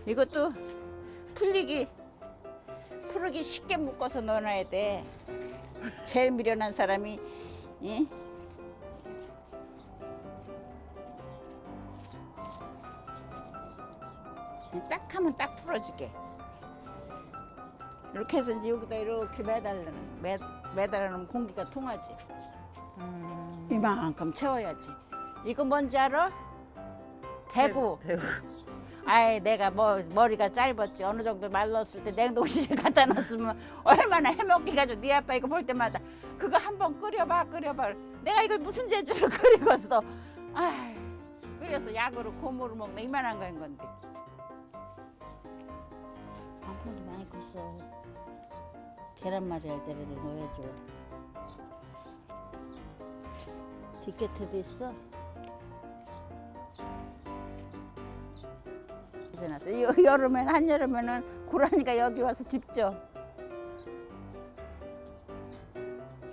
이것도 풀기 쉽게 묶어서 넣어놔야 돼. 제일 미련한 사람이, 예? 딱 하면 딱 풀어지게. 이렇게 해서 이제 여기다 이렇게 매달아 놓으면 공기가 통하지. 이만큼 채워야지. 이거 뭔지 알아? 대구. 대구. 아이, 내가 뭐 머리가 짧았지. 어느 정도 말랐을 때 냉동실에 갖다 놨으면 얼마나 해먹기 가지고 네 아빠 이거 볼 때마다 그거 한번 끓여봐. 내가 이걸 무슨 재주로 끓이겠어. 아이, 끓여서 약으로 고무로 먹는 이만한 거인 건데. 방풍도 많이 컸어. 계란말이 할 때라도 넣어야죠. 뒷곁에도 있어. 여름엔 한여름에는 고라니가 여기 와서 짚죠.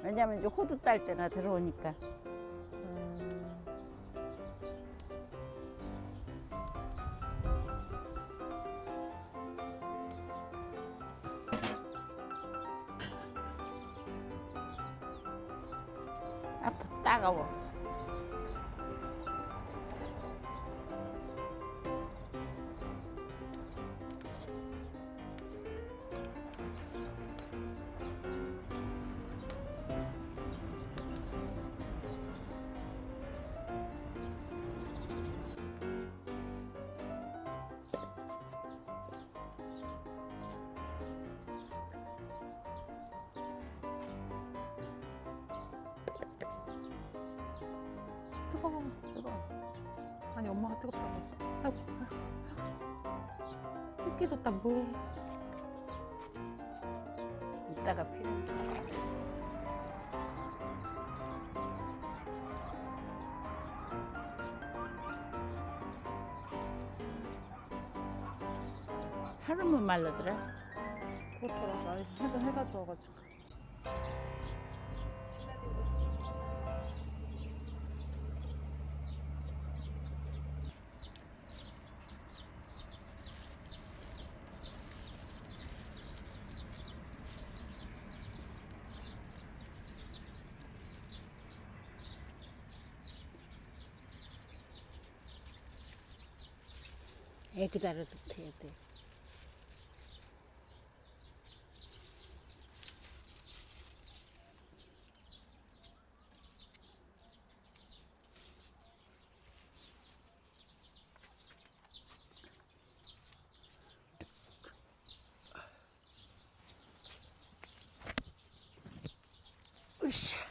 왜냐면 이제 호두 딸 때나 들어오니까. 아파, 따가워. 뜨거워. 아니 엄마가 뜨겁다고. 아이고. 습기뒀다 뭐해. 이따가 필요해. 하루만 말르더라. 그렇더라. 날이 해가 좋아가지고. 애기다라도 해야 돼. 으쌰.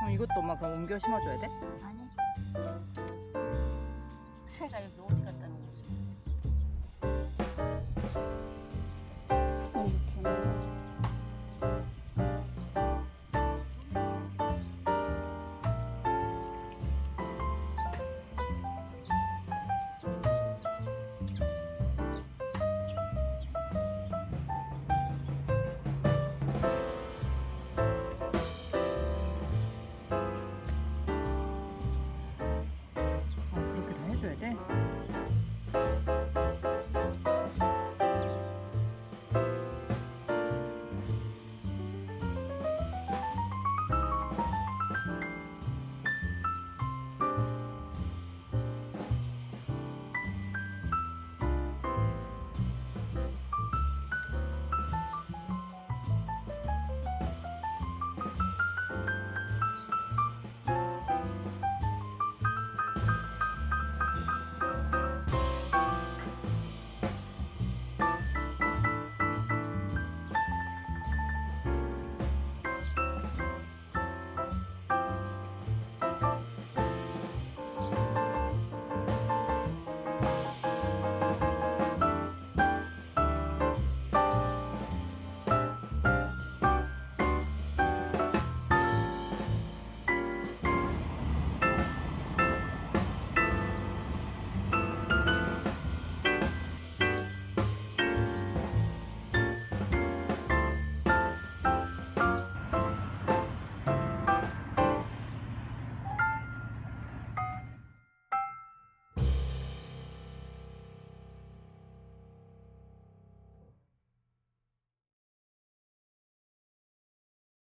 이것도 엄마 그럼 옮겨 심어줘야 돼? 아니.